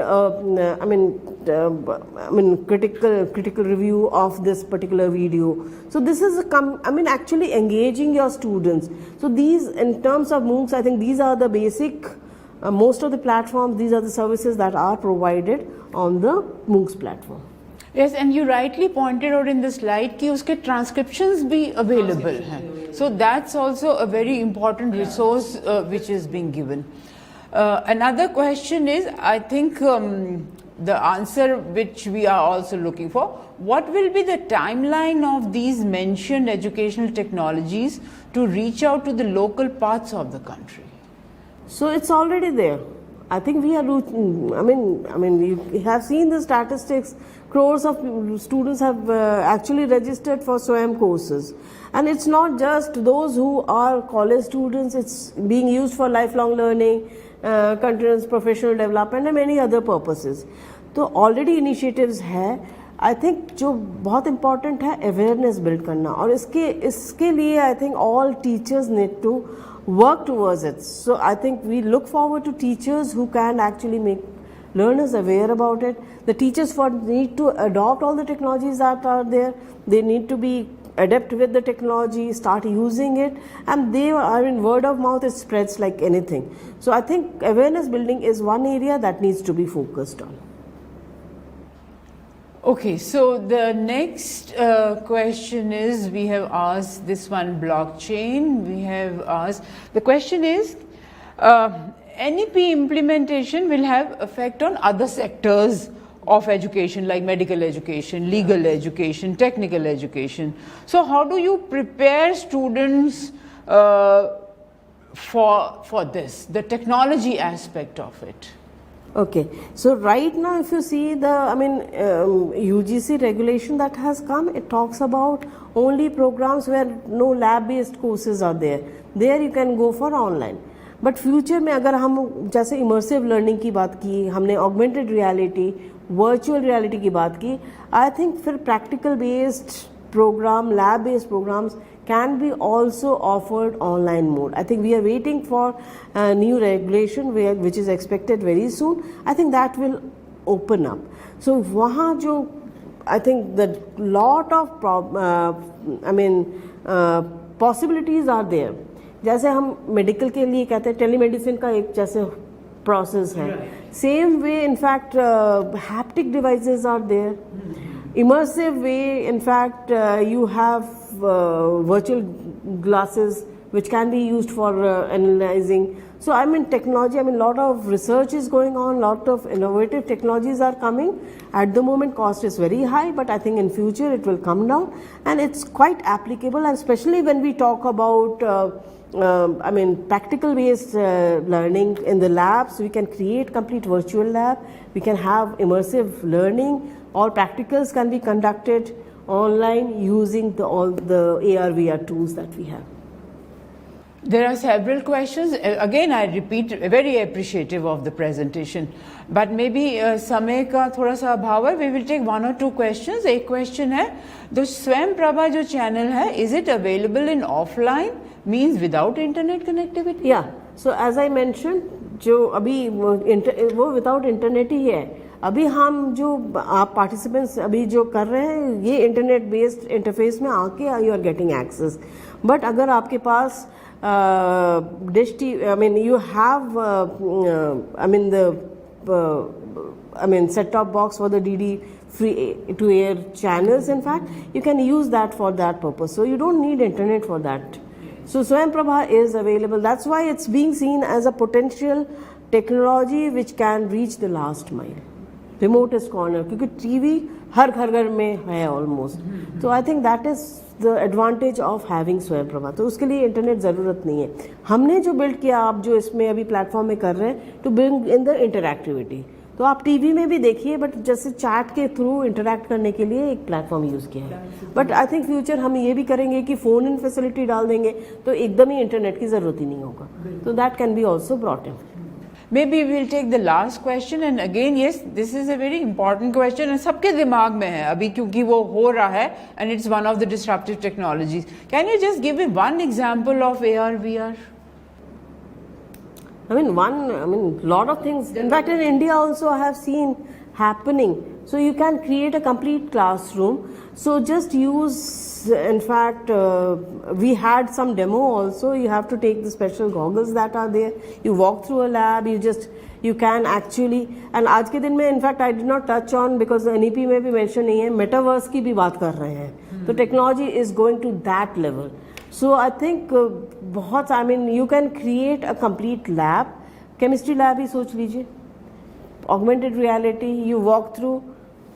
critical review of this particular video. So this is actually engaging your students. So these, in terms of MOOCs, I think these are the basic, most of the platforms, these are the services that are provided on the MOOCs platform. Yes, and you rightly pointed out in the slide कि उसके transcriptions भी available हैं. So that's also a very important resource which is being given. Another question is, I think the answer which we are also looking for, what will be the timeline of these mentioned educational technologies to reach out to the local parts of the country? So it's already there. I think we are, you have seen the statistics, crores of students have actually registered for SWAYAM courses. And it's not just those who are college students, it's being used for lifelong learning, continuous professional development and many other purposes. तो already initiatives है. I think जो बहुत important है awareness build करना, और इसके लिए I think all teachers need to work towards it. So I think we look forward to teachers who can actually make learners aware about it. The teachers need to adopt all the technologies that are there. They need to be adapt with the technology, start using it, and word of mouth, it spreads like anything. So I think awareness building is one area that needs to be focused on. Okay, so the next question is, we have asked this one, blockchain. We have asked, the question is, NEP implementation will have effect on other sectors of education like medical education, legal education, technical education. So how do you prepare students for this, the technology aspect of it? Okay, so right now if you see the UGC regulation that has come, it talks about only programs where no lab based courses are there. There you can go for online. But future में अगर हम जैसे immersive learning की बात की, हमने augmented reality, virtual reality की बात की, आई थिंक फिर practical based program, lab based programs can be also offered online mode. I think we are waiting for a new regulation which is expected very soon. I think that will open up. So वहाँ जो I think the lot of possibilities are there. जैसे हम medical के लिए कहते हैं telemedicine का एक जैसे प्रोसेस है, same way in fact haptic devices are there, immersive way, in fact you have virtual glasses which can be used for analyzing. So technology, lot of research is going on, lot of innovative technologies are coming. At the moment cost is very high, but I think in future it will come down and it's quite applicable, and especially when we talk about practical based learning in the labs. We can create complete virtual lab, we can have immersive learning. All practicals can be conducted online using all the AR VR tools that we have. There are several questions. Again, I repeat, very appreciative of the presentation. But maybe समय का थोड़ा सा अभाव है. We will take one or two questions. एक question है, the स्वयं प्रभा जो channel है, is it available in offline? Means without internet connectivity? Yeah. So as I mentioned, जो अभी वो without internet ही है. अभी हम जो आप पार्टिसिपेंट्स अभी जो कर रहे हैं ये इंटरनेट बेस्ड इंटरफेस में आके you are getting access. But अगर आपके पास dish you have set top box for the DD free to air channels, in fact you can use that for that purpose, so you don't need internet for that. So Swayam Prabha is available. That's why it's being seen as a potential technology which can reach the last mile, remotest corner, क्योंकि TV हर घर में है almost. तो I think that is the advantage of having स्वयं प्रभा. तो उसके लिए internet ज़रूरत नहीं है. हमने जो बिल्ड किया, आप जो इसमें अभी प्लेटफॉर्म में कर रहे हैं, to bring in the interactivity. तो आप टीवी में भी देखिए, बट जैसे चैट के थ्रू इंटरेक्ट करने के लिए एक प्लेटफॉर्म यूज़ किया है. बट आई थिंक फ्यूचर हम ये भी करेंगे कि फ़ोन इन फैसिलिटी डाल देंगे तो एकदम ही इंटरनेट की ज़रूरत ही नहीं होगा. तो that can B also brought in. Maybe we'll take the last question, and again, yes, this is a very important question, and सबके दिमाग में है अभी क्योंकि वो हो रहा है, and it's one of the disruptive technologies. Can you just give me one example of AR, VR? Lot of things. In fact, in India also I have seen happening. So you can create a complete classroom. So just use, in fact, we had some demo also. You have to take the special goggles that are there. You walk through a lab, you can actually, and आज के दिन में in fact I did not touch on because NEP में भी mention नहीं है, metaverse की भी बात कर रहे हैं. तो technology is going to that level. So I think you can create a complete lab. Chemistry lab ही सोच लीजिए. Augmented reality, you walk through,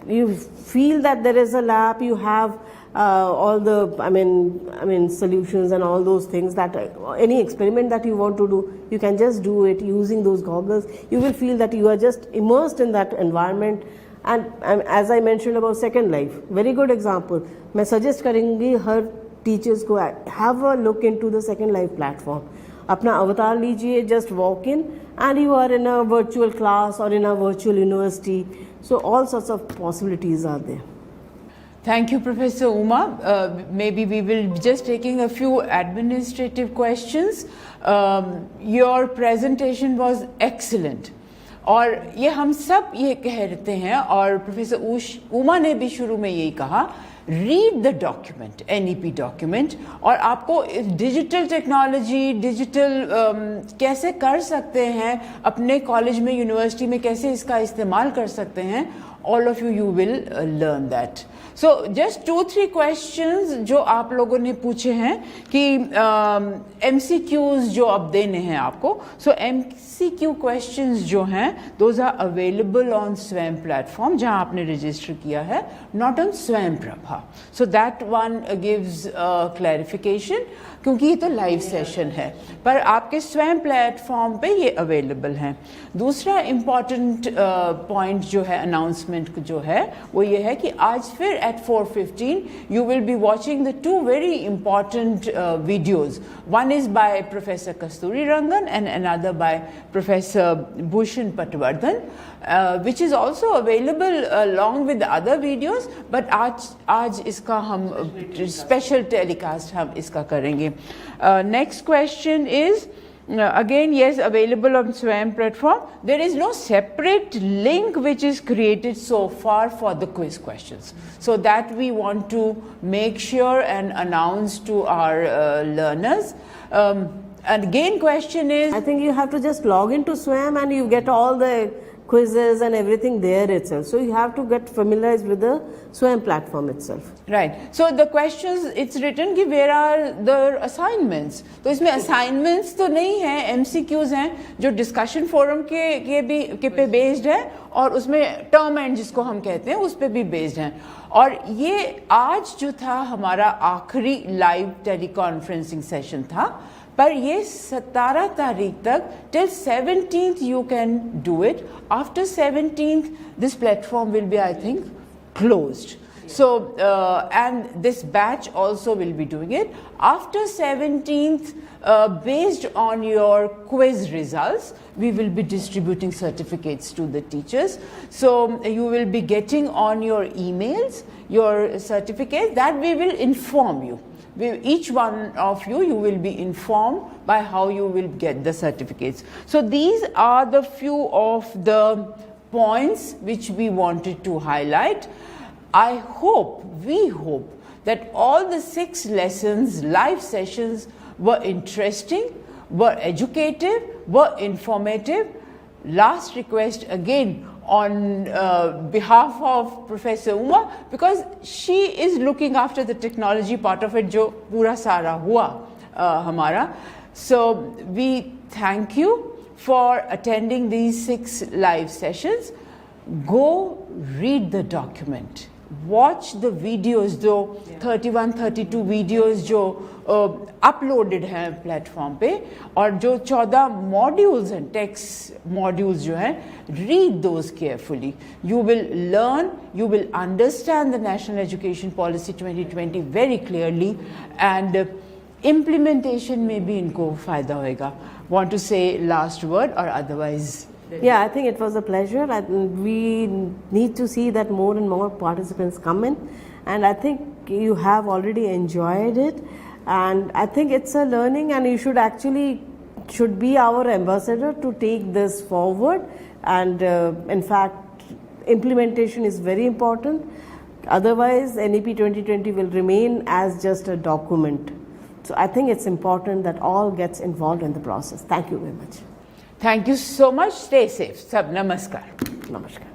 you feel that there is a lab, you have all the solutions and all those things that any experiment that you want to do, you can just do it using those goggles. You will feel that you are just immersed in that environment. And as I mentioned about Second Life, very good example. मैं suggest करूँगी हर teachers को have a look into the Second Life platform. अपना अवतार लीजिए, just walk in and you are in a virtual class or in a virtual university. So all sorts of possibilities are there. Thank you, Professor Uma. Maybe we will just taking a few administrative questions. Your presentation was excellent. और ये हम सब ये कहते हैं और professor Uma ने भी शुरू में यही कहा, read the document, NEP document, और आपको डिजिटल टेक्नोलॉजी, डिजिटल कैसे कर सकते हैं अपने कॉलेज में, यूनिवर्सिटी में कैसे इसका इस्तेमाल कर सकते हैं, all of you will learn that. So just 2-3 questions जो आप लोगों ने पूछे हैं कि MCQs जो अब देने हैं आपको. So MCQ questions जो हैं those are available on स्वयं platform जहाँ आपने register किया है, not on स्वयं Prabha. So that one gives clarification क्योंकि ये तो लाइव सेशन है, पर आपके स्वयं प्लेटफॉर्म पे ये अवेलेबल हैं. दूसरा इम्पॉर्टेंट पॉइंट जो है, अनाउंसमेंट जो है, वो ये है कि आज फिर at 4:15 you will be watching the 2 very important videos. One is by Professor Kasturi Rangan and another by Professor Bhushan Patwardhan, which is also available along with the other videos, but आज इसका हम special telecast हम इसका करेंगे. Next question is again, yes, available on Swayam platform. There is no separate link which is created so far for the quiz questions. So that we want to make sure and announce to our learners. And again, question is, I think you have to just log into Swayam and you get all the quizzes and everything there itself. So you have to get familiarized with the Swayam platform itself. Right. So the questions, it's written कि where are the assignments. तो इसमें assignments तो नहीं है, MCQs हैं जो discussion forum के पे based है और उसमें term end जिसको हम कहते हैं उस पे भी based हैं. और ये आज जो था हमारा आखिरी live teleconferencing session था, पर ये 17 तारीख तक till 17th you can do it. After 17th this platform will be, I think, closed. So and this batch also will be doing it. After 17th, based on your quiz results, we will be distributing certificates to the teachers. So you will be getting on your emails your certificates that we will inform you. Each one of you will be informed by how you will get the certificates. So these are the few of the points which we wanted to highlight. We hope that all the 6 lessons, live sessions were interesting, were educative, were informative. Last request again on behalf of Professor Uma, because she is looking after the technology part of it, जो पूरा सारा हुआ हमारा. So we thank you for attending these 6 live sessions. Go read the document. watch the videos, जो 31-32 videos जो uploaded हैं platform पे, और जो 14 modules हैं, text modules जो हैं, read those carefully. You will learn, you will understand the National Education Policy 2020 very clearly, and implementation में भी इनको फायदा होएगा. Want to say last word or otherwise? Yeah, I think it was a pleasure. We need to see that more and more participants come in, and I think you have already enjoyed it, and I think it's a learning, and you should be our ambassador to take this forward, and in fact implementation is very important. Otherwise NEP 2020 will remain as just a document. So I think it's important that all gets involved in the process. Thank you very much. Thank you so much. Stay safe. Sab namaskar. Namaskar.